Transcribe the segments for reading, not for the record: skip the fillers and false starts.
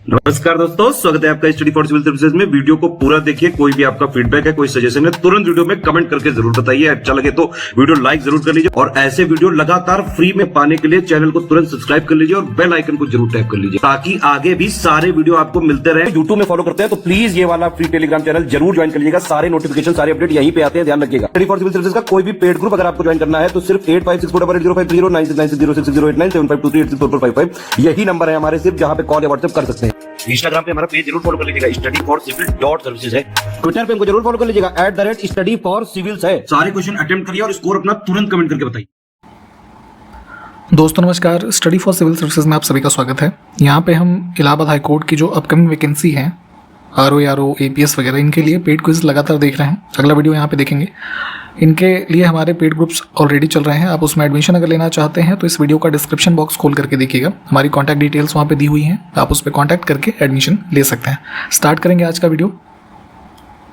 नमस्कार दोस्तों, स्वागत है आपका स्टडी फॉर सिविल सर्विसेज में। वीडियो को पूरा देखिए। कोई भी आपका फीडबैक है, कोई सजेशन है, तुरंत वीडियो में कमेंट करके जरूर बताइए। अच्छा लगे तो वीडियो लाइक जरूर कर लीजिए और ऐसे वीडियो लगातार फ्री में पाने के लिए चैनल को तुरंत सब्सक्राइब कर लीजिए और बेल आइकन को जरूर टैप कर लीजिए ताकि आगे भी सारे वीडियो आपको मिलते रहे। यूट्यूब में फॉलो करते हैं तो प्लीज ये वाला फ्री टेलीग्राम चैनल जरूर ज्वाइन कर लीजिएगा। सारे नोटिफिकेशन, सारे अपडेट यहीं पे आते हैं, ध्यान रखिएगा। स्टडी फॉर सिविल सर्विसेज का कोई भी पेड ग्रुप अगर आपको ज्वाइन करना है तो सिर्फ 856480569066089752386445 यही नंबर है हमारे, सिर्फ जहां पे कॉल या व्हाट्सएप कर सकते हैं। इंस्टाग्राम पे हमारा पेज जरूर फॉलो कर लीजिएगा, studyforcivil.services है। ट्विटर पे हमको जरूर फॉलो कर लीजिएगा, @studyforcivils है। सारे क्वेश्चन अटेम्प्ट करिए और स्कोर अपना तुरंत कमेंट करके बताइए। दोस्तों नमस्कार, स्टडी फॉर सिविल सर्विसेज में आप सभी का स्वागत है। यहाँ पे हम इलाहाबाद हाई कोर्ट की जो अपकमिंग वैकेंसी है RO, APS वगैरह, इनके लिए पेड क्विज लगातार देख रहे हैं। अगला वीडियो यहाँ पे देखेंगे। इनके लिए हमारे पेड ग्रुप्स ऑलरेडी चल रहे हैं। आप उसमें एडमिशन अगर लेना चाहते हैं तो इस वीडियो का डिस्क्रिप्शन बॉक्स खोल करके देखिएगा, हमारी कॉन्टैक्ट डिटेल्स वहाँ पे दी हुई हैं। आप उस पर कॉन्टैक्ट करके एडमिशन ले सकते हैं। स्टार्ट करेंगे आज का वीडियो।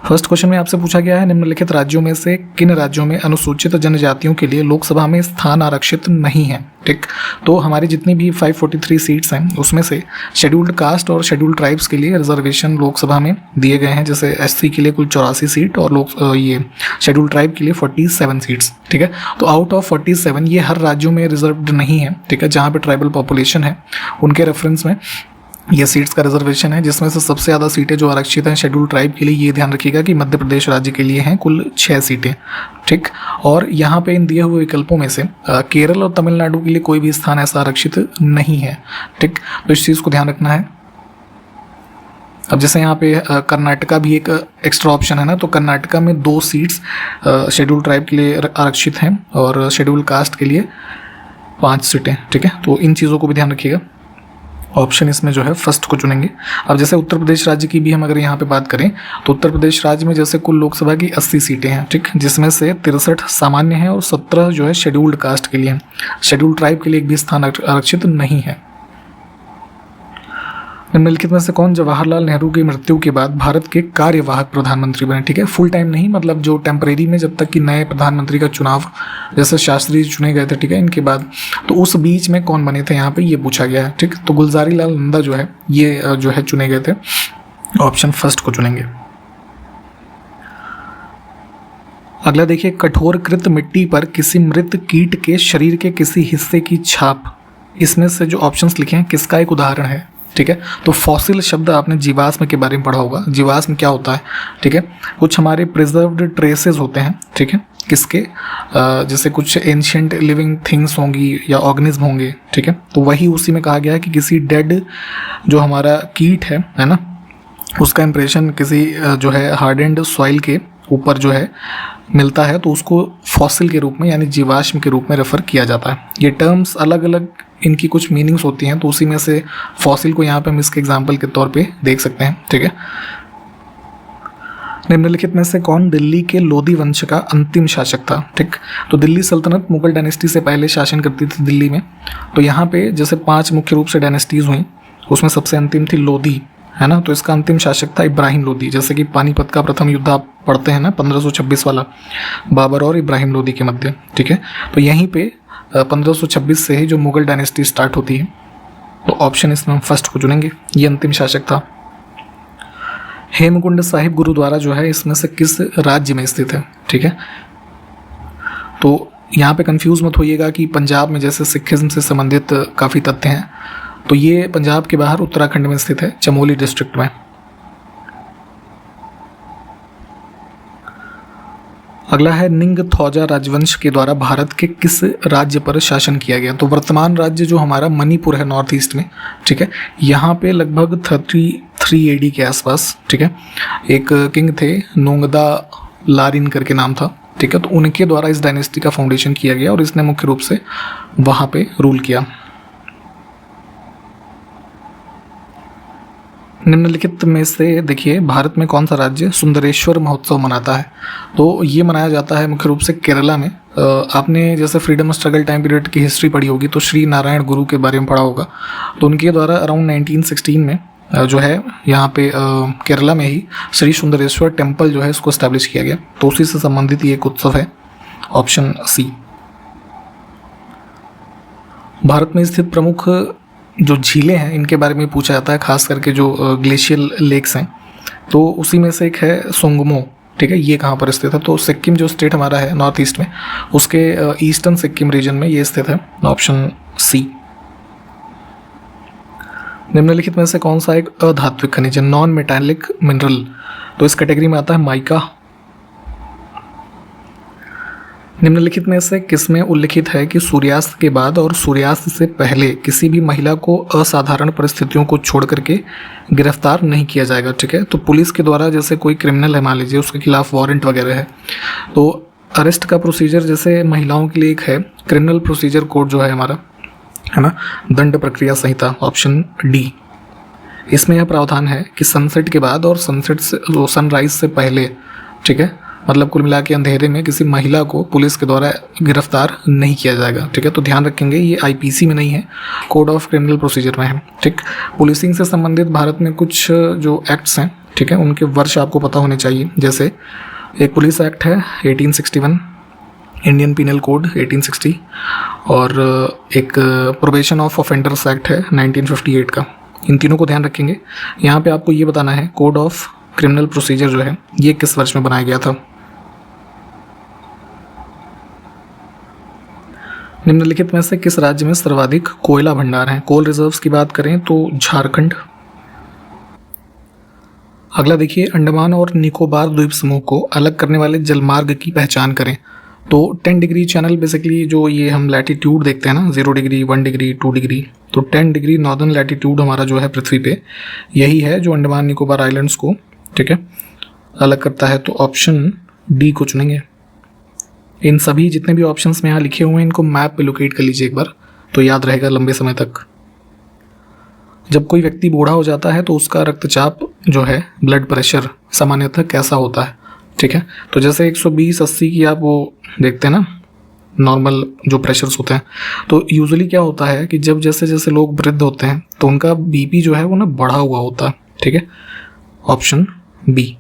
फर्स्ट क्वेश्चन में आपसे पूछा गया है, निम्नलिखित राज्यों में से किन राज्यों में अनुसूचित जनजातियों के लिए लोकसभा में स्थान आरक्षित नहीं है। ठीक, तो हमारी जितनी भी 543 सीट्स हैं उसमें से शेड्यूल्ड कास्ट और शेड्यूल्ड ट्राइब्स के लिए रिजर्वेशन लोकसभा में दिए गए हैं। जैसे SC के लिए कुल 84 सीट और ये शेड्यूल्ड ट्राइब के लिए 47 सीट्स। ठीक है, तो आउट ऑफ 47 ये हर राज्यों में रिजर्व्ड नहीं है। ठीक है, जहाँ पे ट्राइबल पॉपुलेशन है उनके रेफरेंस में ये सीट्स का रिजर्वेशन है, जिसमें से सबसे ज़्यादा सीटें जो आरक्षित हैं शेड्यूल्ड ट्राइब के लिए, ये ध्यान रखिएगा कि मध्य प्रदेश राज्य के लिए हैं कुल 6 सीटें। ठीक, और यहाँ पे इन दिए हुए विकल्पों में से केरल और तमिलनाडु के लिए कोई भी स्थान ऐसा आरक्षित नहीं है। ठीक, तो इस चीज़ को ध्यान रखना है। अब जैसे यहाँ पे कर्नाटका भी एक एक्स्ट्रा ऑप्शन है ना, तो कर्नाटका में 2 सीट्स शेड्यूल्ड ट्राइब के लिए आरक्षित हैं और शेड्यूल्ड कास्ट के लिए 5 सीटें। ठीक है, तो इन चीज़ों को भी ध्यान रखिएगा। ऑप्शन इसमें जो है फर्स्ट को चुनेंगे। अब जैसे उत्तर प्रदेश राज्य की भी हम अगर यहाँ पे बात करें तो उत्तर प्रदेश राज्य में जैसे कुल लोकसभा की 80 सीटें हैं। ठीक, जिसमें से 63 सामान्य हैं और 17 जो है शेड्यूल्ड कास्ट के लिए हैं। शेड्यूल्ड ट्राइब के लिए एक भी स्थान आरक्षित नहीं है। निम्नलिखित में से कौन जवाहरलाल नेहरू की मृत्यु के बाद भारत के कार्यवाहक प्रधानमंत्री बने। ठीक है, फुल टाइम नहीं, मतलब जो टेम्परेरी में जब तक कि नए प्रधानमंत्री का चुनाव, जैसे शास्त्री जी चुने गए थे, ठीक है, इनके बाद, तो उस बीच में कौन बने थे यहाँ पे ये पूछा गया है। ठीक, तो गुलजारी लाल नंदा जो है ये जो है चुने गए थे। ऑप्शन फर्स्ट को चुनेंगे। अगला देखिए, कठोरकृत मिट्टी पर किसी मृत कीट के शरीर के किसी हिस्से की छाप। इसमें से जो ऑप्शंस लिखे हैं किसका एक उदाहरण है। ठीक है, तो फॉसिल शब्द आपने जीवाश्म के बारे में पढ़ा होगा। जीवाश्म क्या होता है। ठीक है, कुछ हमारे प्रिजर्व्ड ट्रेसेस होते हैं। ठीक है, किसके, जैसे कुछ एंशिएंट लिविंग थिंग्स होंगी या ऑर्गेनिज्म होंगे। ठीक है, तो वही उसी में कहा गया है कि किसी डेड जो हमारा कीट है ना, उसका इंप्रेशन किसी जो है हार्डेंड सॉइल के ऊपर जो है मिलता है तो उसको फॉसिल के रूप में यानी जीवाश्म के रूप में रेफर किया जाता है। ये टर्म्स अलग अलग इनकी कुछ मीनिंग्स होती हैं, तो उसी में से फॉसिल को यहाँ पे हम इसके एग्जाम्पल के तौर पे देख सकते हैं। ठीक है, निम्नलिखित में से कौन दिल्ली के लोधी वंश का अंतिम शासक था। ठीक, तो दिल्ली सल्तनत मुगल डायनेस्टी से पहले शासन करती थी दिल्ली में। तो यहाँ पे जैसे 5 मुख्य रूप से डायनेस्टीज हुई, उसमें सबसे अंतिम थी लोधी, है ना, तो इसका अंतिम शासक था इब्राहिम लोधी। जैसे कि पानीपत का प्रथम युद्ध आप पढ़ते हैं ना, 1526 वाला, बाबर और इब्राहिम लोधी के मध्य। ठीक है, तो यहीं पे 1526 से ही जो मुगल डायनेस्टी स्टार्ट होती है। तो ऑप्शन इसमें हम फर्स्ट को चुनेंगे, ये अंतिम शासक था। हेमकुंड साहिब गुरुद्वारा जो है इसमें से किस राज्य में स्थित है। ठीक है, तो यहाँ पे कंफ्यूज मत होइएगा कि पंजाब में जैसे सिखिज्म से संबंधित काफ़ी तथ्य हैं, तो ये पंजाब के बाहर उत्तराखंड में स्थित है, चमोली डिस्ट्रिक्ट में। अगला है, निंगथौजा राजवंश के द्वारा भारत के किस राज्य पर शासन किया गया। तो वर्तमान राज्य जो हमारा मणिपुर है नॉर्थ ईस्ट में। ठीक है, यहाँ पे लगभग 33 AD के आसपास, ठीक है, एक किंग थे, नोंगदा लारिन करके नाम था। ठीक है, तो उनके द्वारा इस डायनेस्टी का फाउंडेशन किया गया और इसने मुख्य रूप से वहाँ पे रूल किया। निम्नलिखित में से देखिए, भारत में कौन सा राज्य सुंदरेश्वर महोत्सव मनाता है। तो ये मनाया जाता है मुख्य रूप से केरला में। आपने जैसे फ्रीडम स्ट्रगल टाइम पीरियड की हिस्ट्री पढ़ी होगी तो श्री नारायण गुरु के बारे में पढ़ा होगा। तो उनके द्वारा अराउंड 1916 में जो है यहाँ पे केरला में ही श्री सुंदरेश्वर टेम्पल जो है इसको एस्टैब्लिश किया गया। तो उसी से संबंधित ये एक उत्सव है। Option C. भारत में स्थित प्रमुख जो झीलें हैं इनके बारे में पूछा जाता है, खास करके जो ग्लेशियल लेक्स हैं। तो उसी में से एक है सोंगमो, ठीक है, ये कहाँ पर स्थित है? तो सिक्किम जो स्टेट हमारा है नॉर्थ ईस्ट में, उसके ईस्टर्न सिक्किम रीजन में ये स्थित है, ऑप्शन सी। निम्नलिखित में से कौन सा एक अधात्विक खनिज है, नॉन मेटालिक मिनरल? तो इस कैटेगरी में आता है माइका। निम्नलिखित में से किसमें उल्लिखित है कि सूर्यास्त के बाद और सूर्यास्त से पहले किसी भी महिला को असाधारण परिस्थितियों को छोड़ करके गिरफ्तार नहीं किया जाएगा, ठीक है? तो पुलिस के द्वारा जैसे कोई क्रिमिनल है, मान लीजिए उसके खिलाफ वारंट वगैरह है, तो अरेस्ट का प्रोसीजर जैसे महिलाओं के लिए एक है क्रिमिनल प्रोसीजर कोड जो है हमारा, है ना, दंड प्रक्रिया संहिता, ऑप्शन डी। इसमें यह प्रावधान है कि सनसेट के बाद और सनसेट से सनराइज से पहले, ठीक है, मतलब कुल मिला के अंधेरे में किसी महिला को पुलिस के द्वारा गिरफ्तार नहीं किया जाएगा, ठीक है? तो ध्यान रखेंगे ये आईपीसी में नहीं है, कोड ऑफ क्रिमिनल प्रोसीजर में है, ठीक। पुलिसिंग से संबंधित भारत में कुछ जो एक्ट्स हैं, ठीक है, उनके वर्ष आपको पता होने चाहिए। जैसे एक पुलिस एक्ट है 1861, इंडियन पीनल कोड 1860, और एक प्रोबेशन ऑफ ऑफेंडर्स एक्ट है 1958 का। इन तीनों को ध्यान रखेंगे। यहाँ पे आपको ये बताना है कोड ऑफ क्रिमिनल प्रोसीजर जो है ये किस वर्ष में बनाया गया था। निम्नलिखित में से किस राज्य में सर्वाधिक कोयला भंडार हैं? कोल रिजर्व्स की बात करें तो झारखंड। अगला देखिए, अंडमान और निकोबार द्वीप समूह को अलग करने वाले जलमार्ग की पहचान करें। तो 10 डिग्री चैनल बेसिकली जो ये हम लैटिट्यूड देखते हैं ना, 0 डिग्री, 1 डिग्री, 2 डिग्री, तो 10 डिग्री नॉर्दर्न लैटिट्यूड हमारा जो है पृथ्वी पे, यही है जो अंडमान निकोबार आइलैंड्स को, ठीक है, अलग करता है। तो ऑप्शन डी को चुनेंगे। इन सभी जितने भी ऑप्शंस में यहाँ लिखे हुए हैं इनको मैप पे लोकेट कर लीजिए एक बार, तो याद रहेगा लंबे समय तक। जब कोई व्यक्ति बूढ़ा हो जाता है तो उसका रक्तचाप जो है, ब्लड प्रेशर सामान्यतः कैसा होता है, ठीक है? तो जैसे 120-80 की आप वो देखते हैं ना, नॉर्मल जो प्रेशर्स होते हैं, तो यूजुअली क्या होता है कि जब जैसे जैसे लोग वृद्ध होते हैं तो उनका बीपी जो है वो ना बढ़ा हुआ होता है, ठीक है? Option B.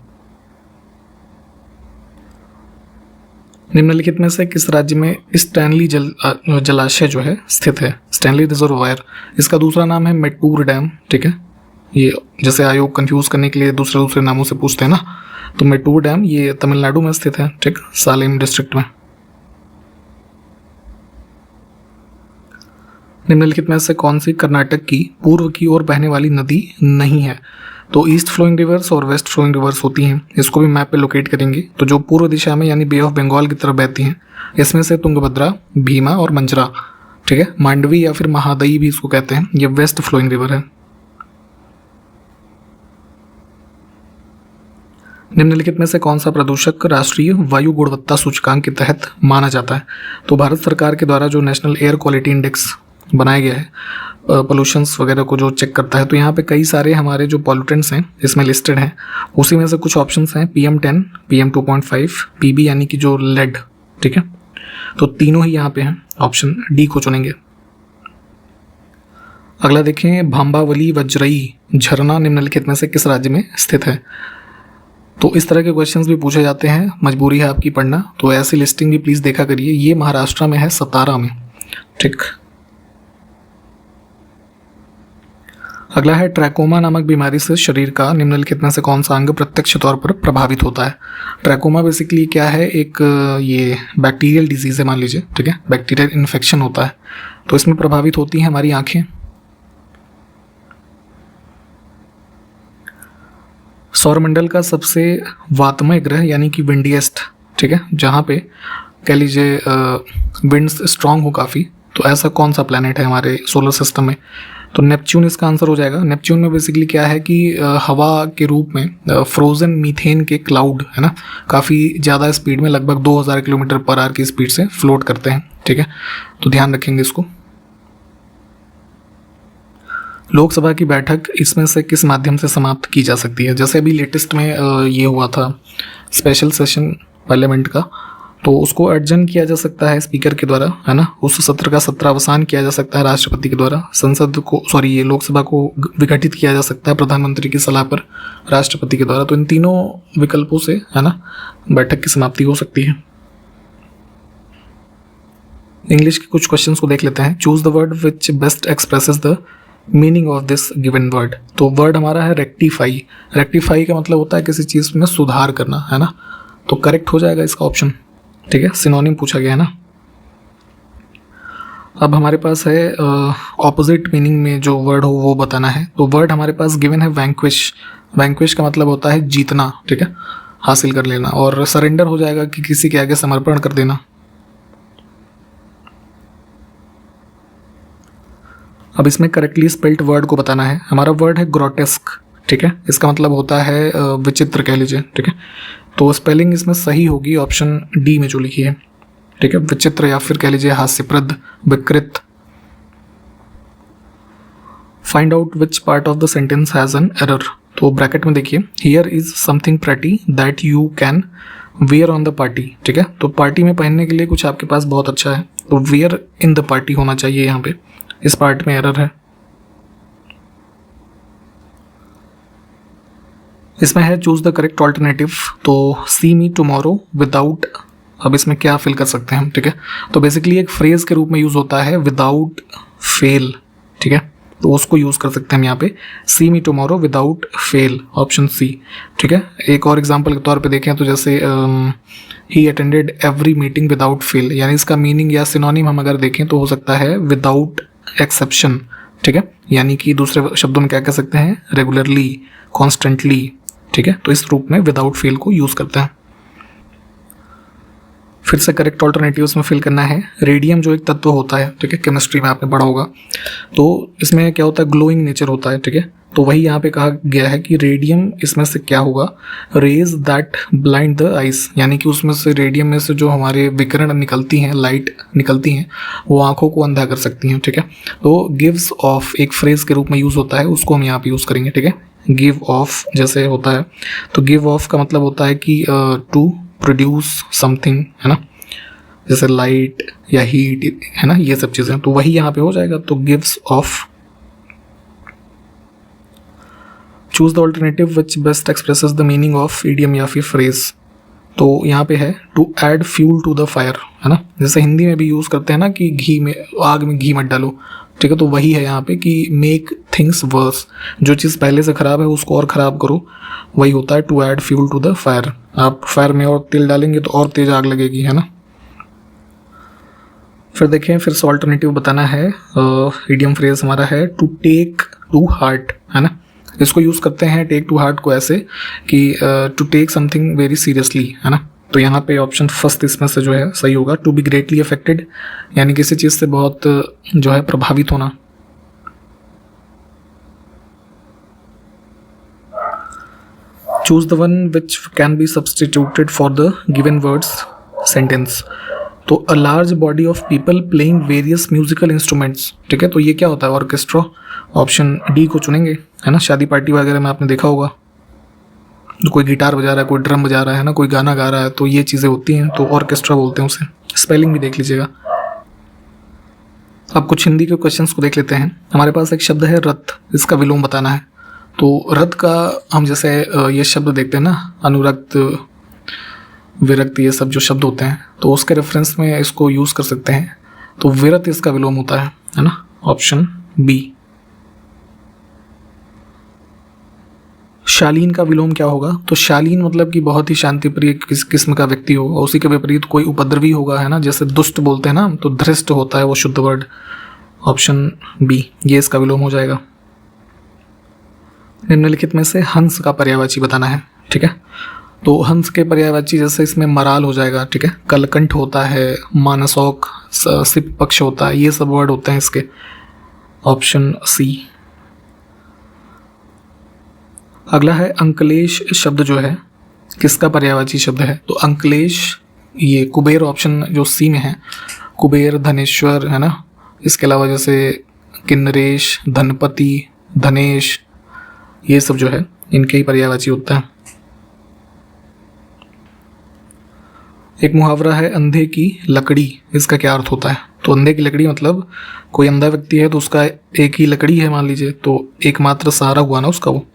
निम्नलिखित में से किस राज्य में स्टैनली जलाशय जो है स्थित है? स्टैनली रिजर्वायर, इसका दूसरा नाम है मेट्टूर डैम, ठीक है? ये जैसे आयोग कंफ्यूज करने के लिए दूसरे दूसरे नामों से पूछते हैं ना, तो मेट्टूर डैम ये तमिलनाडु में स्थित है, ठीक, सालेम डिस्ट्रिक्ट में। निम्नलिखित में से कौन सी कर्नाटक की पूर्व की ओर बहने वाली नदी नहीं है? तो ईस्ट फ्लोइंग रिवर्स और वेस्ट फ्लोइंग रिवर्स होती हैं, इसको भी मैप पे लोकेट करेंगे। तो जो पूर्व दिशा में यानी बे ऑफ बंगाल की तरफ बहती हैं, इसमें से तुंगभद्रा, भीमा और मंजरा, ठीक है, मांडवी या फिर महादई भी इसको कहते हैं, ये वेस्ट फ्लोइंग रिवर है। निम्नलिखित में से कौन सा प्रदूषक राष्ट्रीय वायु गुणवत्ता सूचकांक के तहत माना जाता है? तो भारत सरकार के द्वारा जो नेशनल एयर क्वालिटी इंडेक्स बनाया गया है, पोल्यूशंस वगैरह को जो चेक करता है, तो यहाँ पे कई सारे हमारे जो पॉल्यूटेंट्स हैं इसमें लिस्टेड हैं। उसी में से कुछ ऑप्शंस हैं PM10, PM2.5, PB यानी कि जो लेड, ठीक है, तो तीनों ही यहाँ पे हैं, ऑप्शन डी को चुनेंगे। अगला देखें, भांबावली वज्रई झरना निम्नलिखित में से किस राज्य में स्थित है? तो इस तरह के क्वेश्चंस भी पूछे जाते हैं, मजबूरी है आपकी पढ़ना, तो ऐसी लिस्टिंग भी प्लीज़ देखा करिए। ये महाराष्ट्र में है, सतारा में, ठीक। अगला है, ट्रैकोमा नामक बीमारी से शरीर का निम्नलिखित में से कौन सा अंग प्रत्यक्ष तौर पर प्रभावित होता है? ट्रैकोमा बेसिकली क्या है, एक ये बैक्टीरियल डिजीज़ है मान लीजिए, ठीक है, बैक्टीरियल इन्फेक्शन होता है, तो इसमें प्रभावित होती हैं हमारी आँखें। सौरमंडल का सबसे वातमय ग्रह यानी कि विंडिएस्ट, ठीक है, जहाँ पे कह लीजिए विंड्स स्ट्रांग हो काफ़ी, तो ऐसा कौन सा प्लैनेट है हमारे सोलर सिस्टम में? तो नेपच्यून इसका आंसर हो जाएगा। नेपच्यून में बेसिकली क्या है कि हवा के रूप में फ्रोजन मीथेन के क्लाउड, है ना, काफ़ी ज़्यादा स्पीड में, लगभग 2000 किलोमीटर पर आवर की स्पीड से फ्लोट करते हैं, ठीक है, तो ध्यान रखेंगे इसको। लोकसभा की बैठक इसमें से किस माध्यम से समाप्त की जा सकती है? जैसे अभी लेटेस्ट में ये हुआ था स्पेशल सेशन पार्लियामेंट का, तो उसको अर्जन किया जा सकता है स्पीकर के द्वारा, है ना, उस सत्र का सत्रावसान किया जा सकता है राष्ट्रपति के द्वारा, संसद को ये लोकसभा को विघटित किया जा सकता है प्रधानमंत्री की सलाह पर राष्ट्रपति के द्वारा। तो इन तीनों विकल्पों से, है ना, बैठक की समाप्ति हो सकती है। इंग्लिश के कुछ क्वेश्चंस को देख लेते हैं। Choose the word which best expresses the meaning of this given word. तो वर्ड हमारा है रेक्टिफाई। रेक्टिफाई का मतलब होता है किसी चीज़ में सुधार करना, है ना। तो करेक्ट हो जाएगा इसका ऑप्शन, ठीक है। सिनोनिम पूछा गया है ना। अब हमारे पास है ऑपोजिट मीनिंग में जो वर्ड हो वो बताना है। तो वर्ड हमारे पास गिवन है वैंक्विश। वैंक्विश का मतलब होता है जीतना, ठीक है, हासिल कर लेना। और सरेंडर हो जाएगा कि किसी के आगे समर्पण कर देना। अब इसमें करेक्टली स्पेल्ड वर्ड को बताना है। हमारा वर्ड है ग्रोटेस्क, ठीक है। इसका मतलब होता है विचित्र कह लीजिए, ठीक है। तो स्पेलिंग इसमें सही होगी ऑप्शन डी में जो लिखी है, ठीक है। विचित्र या फिर कह लीजिए हास्यप्रद, विकृत। Find out which part of the sentence has an error. तो ब्रैकेट में देखिए, here is something pretty that you can wear on the party, ठीक है। तो पार्टी में पहनने के लिए कुछ आपके पास बहुत अच्छा है, तो वेयर इन द पार्टी होना चाहिए यहाँ पे। इस पार्ट में एरर है। इसमें है चूज द करेक्ट ऑल्टरनेटिव। तो सी मी टुमारो विदाउट, अब इसमें क्या फिल कर सकते हैं हम, ठीक है। तो बेसिकली एक फ्रेज के रूप में यूज होता है विदाउट फेल, ठीक है। तो उसको यूज कर सकते हैं हम यहाँ पे, see me tomorrow without fail, option C, ठीक है। एक और एग्जांपल के तौर पे देखें तो जैसे he attended every meeting without fail, यानी इसका मीनिंग या सिनोनिम हम अगर देखें तो हो सकता है विदाउट एक्सेप्शन, ठीक है। यानी कि दूसरे शब्दों में क्या कह सकते हैं, रेगुलरली, कॉन्स्टेंटली, ठीक है। तो इस रूप में विदाउट फेल को यूज करते हैं। फिर से करेक्ट ऑल्टरनेटिव्स में फिल करना है। रेडियम जो एक तत्व होता है, ठीक है, केमिस्ट्री में आपने पढ़ा होगा, तो इसमें क्या होता है, ग्लोइंग नेचर होता है, ठीक है। तो वही यहाँ पे कहा गया है कि रेडियम इसमें से क्या होगा, raise that blind the eyes, यानी कि उसमें से रेडियम में से जो हमारे विकिरण निकलती हैं, लाइट निकलती हैं, वो आंखों को अंधा कर सकती हैं, ठीक है। तो गिव्स ऑफ एक फ्रेज के रूप में यूज होता है, उसको हम यहाँ पे यूज करेंगे, ठीक है। गिव ऑफ जैसे होता है, तो गिव ऑफ का मतलब होता है कि टू प्रोड्यूस समथिंग, है ना, जैसे लाइट या हीट, है ना, ये सब चीज़ें। तो वही यहाँ पे हो जाएगा, तो gives off. Choose the alternative which best expresses the meaning of idiom या फिर फ्रेज। तो यहाँ पे है to add fuel to the fire, है ना, जैसे हिंदी में भी यूज़ करते हैं ना कि घी में, आग में घी मत डालो, ठीक है। तो वही है यहाँ पे कि मेक थिंग्स वर्स, जो चीज़ पहले से ख़राब है उसको और ख़राब करो, वही होता है to add fuel to the fire. आप फायर में और तेल डालेंगे तो और तेज आग लगेगी, है ना। फिर देखें, फिर से ऑल्टरनेटिव बताना है। इडियम फ्रेज हमारा है टू टेक टू हार्ट, है ना। इसको यूज़ करते हैं टेक टू हार्ट को ऐसे कि to take something very seriously, है ना। तो यहाँ पे ऑप्शन फर्स्ट इसमें से जो है सही होगा, टू बी ग्रेटली अफेक्टेड, यानी किसी चीज़ से बहुत जो है प्रभावित होना। Choose the one which can be substituted for the given words sentence. तो a large body of people playing various musical instruments, ठीक है। तो ये क्या होता है, ऑर्केस्ट्रा, ऑप्शन डी को चुनेंगे, है ना। शादी पार्टी वगैरह में आपने देखा होगा, तो कोई गिटार बजा रहा है, कोई ड्रम बजा रहा है ना, कोई गाना गा रहा है, तो ये चीज़ें होती हैं, तो ऑर्केस्ट्रा बोलते हैं उसे। स्पेलिंग भी देख लीजिएगा। अब कुछ हिंदी के क्वेश्चंस को देख लेते हैं। हमारे पास एक शब्द है रथ, इसका विलोम बताना है। तो रथ का हम जैसे ये शब्द देखते हैं ना, अनुरक्त, विरक्त, ये सब जो शब्द होते हैं, तो उसके रेफरेंस में इसको यूज़ कर सकते हैं। तो विरत इसका विलोम होता है ना, ऑप्शन बी। शालीन का विलोम क्या होगा, तो शालीन मतलब कि बहुत ही शांति प्रिय किस किस्म का व्यक्ति हो, और उसी के विपरीत कोई उपद्रवी होगा, है ना, जैसे दुष्ट बोलते हैं ना, तो धृष्ट होता है वो शुद्ध वर्ड, ऑप्शन बी, ये इसका विलोम हो जाएगा। निम्नलिखित में से हंस का पर्यायवाची बताना है, ठीक है। तो हंस के पर्यायवाची जैसे इसमें मराल हो जाएगा, ठीक है, कलकंठ होता है, मानसौक, सिप पक्ष होता है, ये सब वर्ड होते हैं इसके, ऑप्शन सी। अगला है अंकलेश शब्द जो है किसका पर्यायवाची शब्द है, तो अंकलेश ये कुबेर, ऑप्शन जो सी में है, कुबेर, धनेश्वर, है ना। इसके अलावा जैसे किन्नरेश, धनपति, धनेश, ये सब जो है इनके ही पर्यायवाची होता है। एक मुहावरा है अंधे की लकड़ी, इसका क्या अर्थ होता है, तो अंधे की लकड़ी मतलब कोई अंधा व्यक्ति है तो उसका एक ही लकड़ी है मान लीजिए, तो एकमात्र सहारा हुआ ना उसका वो,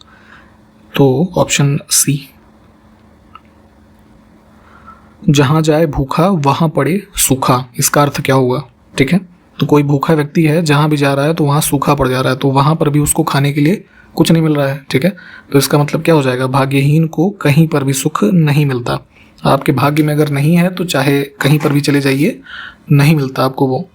तो ऑप्शन सी। जहां जाए भूखा वहां पड़े सूखा, इसका अर्थ क्या होगा, ठीक है। तो कोई भूखा व्यक्ति है, जहाँ भी जा रहा है तो वहाँ सूखा पड़ जा रहा है, तो वहाँ पर भी उसको खाने के लिए कुछ नहीं मिल रहा है। ठीक है, तो इसका मतलब क्या हो जाएगा, भाग्यहीन को कहीं पर भी सुख नहीं मिलता। आपके भाग्य में अगर नहीं है तो चाहे कहीं पर भी चले जाइए, नहीं मिलता आपको वो।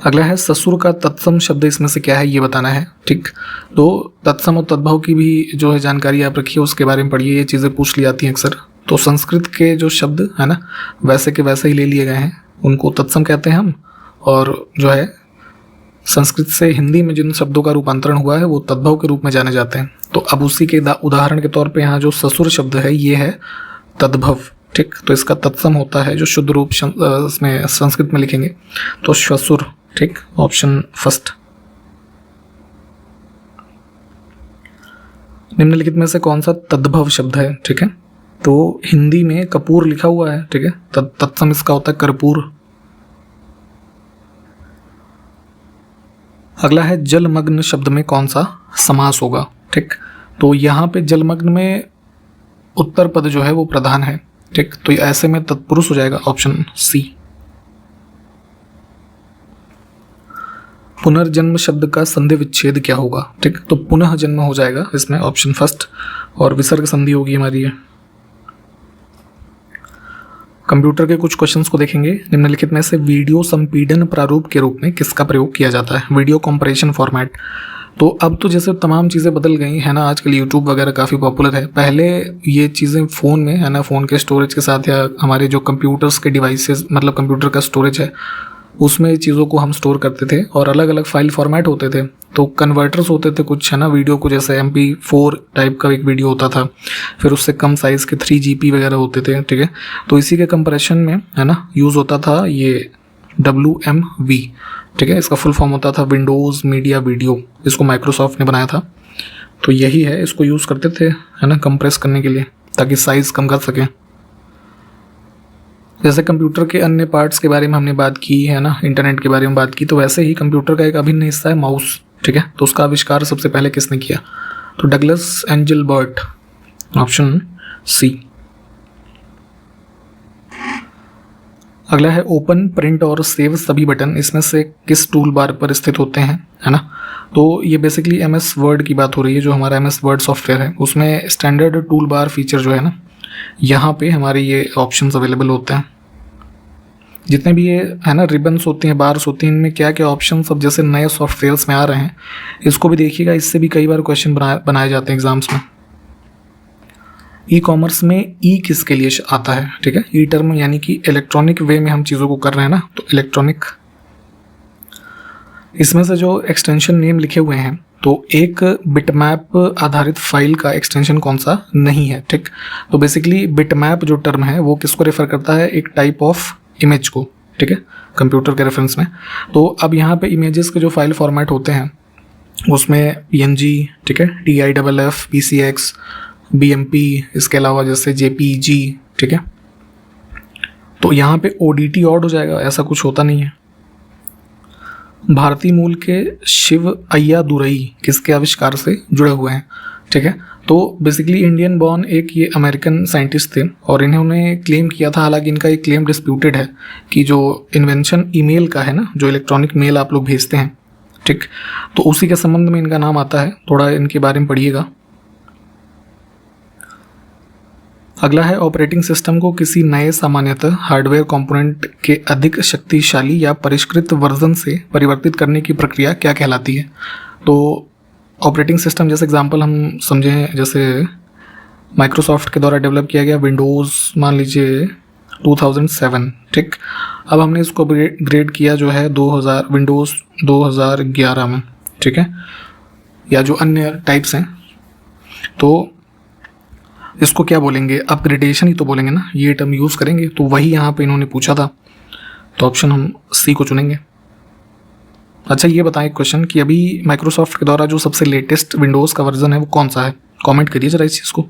अगला है ससुर का तत्सम शब्द इसमें से क्या है ये बताना है। ठीक, तो तत्सम और तद्भव की भी जो है जानकारी आप रखिए, उसके बारे में पढ़िए, ये चीज़ें पूछ ली जाती हैं अक्सर। तो संस्कृत के जो शब्द है ना वैसे के वैसे ही ले लिए गए हैं, उनको तत्सम कहते हैं हम, और जो है संस्कृत से हिंदी में जिन शब्दों का रूपांतरण हुआ है वो तद्भव के रूप में जाने जाते हैं। तो अब उसी के उदाहरण के तौर पे यहाँ जो ससुर शब्द है ये है तद्भव। ठीक, तो इसका तत्सम होता है जो शुद्ध रूप इसमें संस्कृत में लिखेंगे तो श्वसुर। ठीक, ऑप्शन फर्स्ट। निम्नलिखित में से कौन सा तद्भव शब्द है। ठीक है, तो हिंदी में कपूर लिखा हुआ है। ठीक है, तत्सम इसका होता है कर्पूर। अगला है जलमग्न शब्द में कौन सा समास होगा। ठीक, तो यहाँ पे जलमग्न में उत्तर पद जो है वो प्रधान है। ठीक, तो ऐसे में तत्पुरुष हो जाएगा, ऑप्शन सी। पुनर्जन्म शब्द का संधि विच्छेद क्या होगा। ठीक, तो पुनः जन्म हो जाएगा इसमें, ऑप्शन फर्स्ट, और विसर्ग संधि होगी हमारी ये। कंप्यूटर के कुछ क्वेश्चंस को देखेंगे। निम्नलिखित में से वीडियो संपीड़न प्रारूप के रूप में किसका प्रयोग किया जाता है। Video compression format. तो अब तो जैसे तमाम चीज़ें बदल गई है ना, आजकल यूट्यूब वगैरह काफ़ी पॉपुलर है। पहले ये चीज़ें फ़ोन में है ना, फ़ोन के स्टोरेज के साथ या हमारे जो कंप्यूटर्स के डिवाइसेस मतलब कंप्यूटर का स्टोरेज है उसमें चीज़ों को हम स्टोर करते थे और अलग अलग फाइल फॉर्मेट होते थे। तो कन्वर्टर्स होते थे कुछ है ना, वीडियो को जैसे MP4 टाइप का एक वीडियो होता था, फिर उससे कम साइज़ के 3GP वगैरह होते थे। ठीक है, तो इसी के कंप्रेशन में है ना यूज़ होता था ये WMV। ठीक है, इसका फुल फॉर्म होता था विंडोज़ मीडिया वीडियो। इसको माइक्रोसॉफ्ट ने बनाया था, तो यही है, इसको यूज़ करते थे है ना कंप्रेस करने के लिए ताकि साइज़ कम कर सकें। जैसे कंप्यूटर के अन्य पार्ट्स के बारे में हमने बात की है ना, इंटरनेट के बारे में बात की, तो वैसे ही कंप्यूटर का एक अभिन्न हिस्सा है माउस। ठीक है, तो उसका आविष्कार सबसे पहले किसने किया, तो डगलस एंजलबर्ट, ऑप्शन सी। अगला है ओपन, प्रिंट और सेव सभी बटन इसमें से किस टूल बार पर स्थित होते हैं, है ना। तो ये बेसिकली MS वर्ड की बात हो रही है, जो हमारा MS वर्ड सॉफ्टवेयर है उसमें स्टैंडर्ड टूल बार फीचर जो है ना, यहाँ पे हमारे ये ऑप्शंस अवेलेबल होते हैं। जितने भी ये है ना रिबन्स होती हैं, बार्स होती हैं, इनमें क्या क्या ऑप्शंस अब जैसे नए सॉफ्टवेयर्स में आ रहे हैं, इसको भी देखिएगा, इससे भी कई बार क्वेश्चन बनाए जाते हैं एग्जाम्स में। ई कॉमर्स में ई किसके लिए आता है, ठीक है, ई टर्म यानी कि इलेक्ट्रॉनिक वे में हम चीज़ों को कर रहे हैं ना, तो इलेक्ट्रॉनिक। इसमें से जो एक्सटेंशन नेम लिखे हुए हैं, तो एक बिटमैप आधारित फाइल का एक्सटेंशन कौन सा नहीं है, ठीक। तो बेसिकली बिटमैप जो टर्म है वो किसको रेफर करता है, एक टाइप ऑफ इमेज को, ठीक है, कंप्यूटर के रेफरेंस में। तो अब यहाँ पे इमेजेस के जो फाइल फॉर्मेट होते हैं उसमें PNG, ठीक है, TIFF, PCX, BMP, इसके अलावा जैसे JPEG, ठीक है। तो यहाँ पे ODT ऑड हो जाएगा, ऐसा कुछ होता नहीं है। भारतीय मूल के शिव अय्यादुरई किसके आविष्कार से जुड़े हुए हैं, ठीक है। तो बेसिकली इंडियन बॉर्न एक ये अमेरिकन साइंटिस्ट थे और इन्होंने क्लेम किया था, हालांकि इनका एक क्लेम डिस्प्यूटेड है, कि जो इन्वेंशन ईमेल का है ना, जो इलेक्ट्रॉनिक मेल आप लोग भेजते हैं, ठीक, तो उसी के संबंध में इनका नाम आता है, थोड़ा इनके बारे में पढ़िएगा। अगला है ऑपरेटिंग सिस्टम को किसी नए सामान्यतः हार्डवेयर कंपोनेंट के अधिक शक्तिशाली या परिष्कृत वर्जन से परिवर्तित करने की प्रक्रिया क्या कहलाती है। तो ऑपरेटिंग सिस्टम जैसे एग्जांपल हम समझें, जैसे माइक्रोसॉफ्ट के द्वारा डेवलप किया गया विंडोज़, मान लीजिए 2007, ठीक। अब हमने इसको ग्रेड किया जो है विंडोज़ 2011 में, ठीक है, या जो अन्य टाइप्स हैं, तो इसको क्या बोलेंगे, अपग्रेडेशन ही तो बोलेंगे ना, ये टर्म यूज़ करेंगे। तो वही यहाँ पे इन्होंने पूछा था, तो ऑप्शन हम सी को चुनेंगे। अच्छा, ये बताएं क्वेश्चन कि अभी माइक्रोसॉफ्ट के द्वारा जो सबसे लेटेस्ट विंडोज़ का वर्जन है वो कौन सा है, कमेंट करिए जरा इस चीज़ को।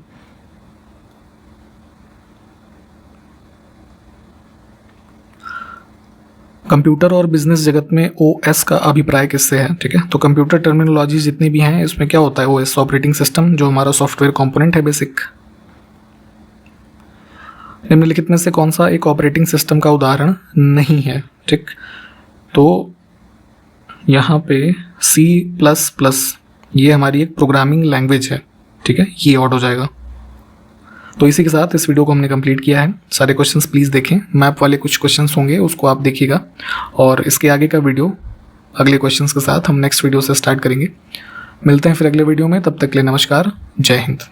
कंप्यूटर और बिजनेस जगत में OS का अभिप्राय किससे है, ठीक है। तो कंप्यूटर टर्मिनोलॉजी जितनी भी हैं इसमें क्या होता है, OS ऑपरेटिंग सिस्टम, जो हमारा सॉफ्टवेयर कंपोनेंट है बेसिक। निम्नलिखित में से कौन सा एक ऑपरेटिंग सिस्टम का उदाहरण नहीं है, ठीक। तो यहाँ पे C++ ये हमारी एक प्रोग्रामिंग लैंग्वेज है, ठीक है, ये ऑड हो जाएगा। तो इसी के साथ इस वीडियो को हमने कंप्लीट किया है। सारे क्वेश्चंस प्लीज़ देखें, मैप वाले कुछ क्वेश्चंस होंगे उसको आप देखिएगा, और इसके आगे का वीडियो अगले क्वेश्चंस के साथ हम नेक्स्ट वीडियो से स्टार्ट करेंगे। मिलते हैं फिर अगले वीडियो में, तब तक के लिए नमस्कार, जय हिंद।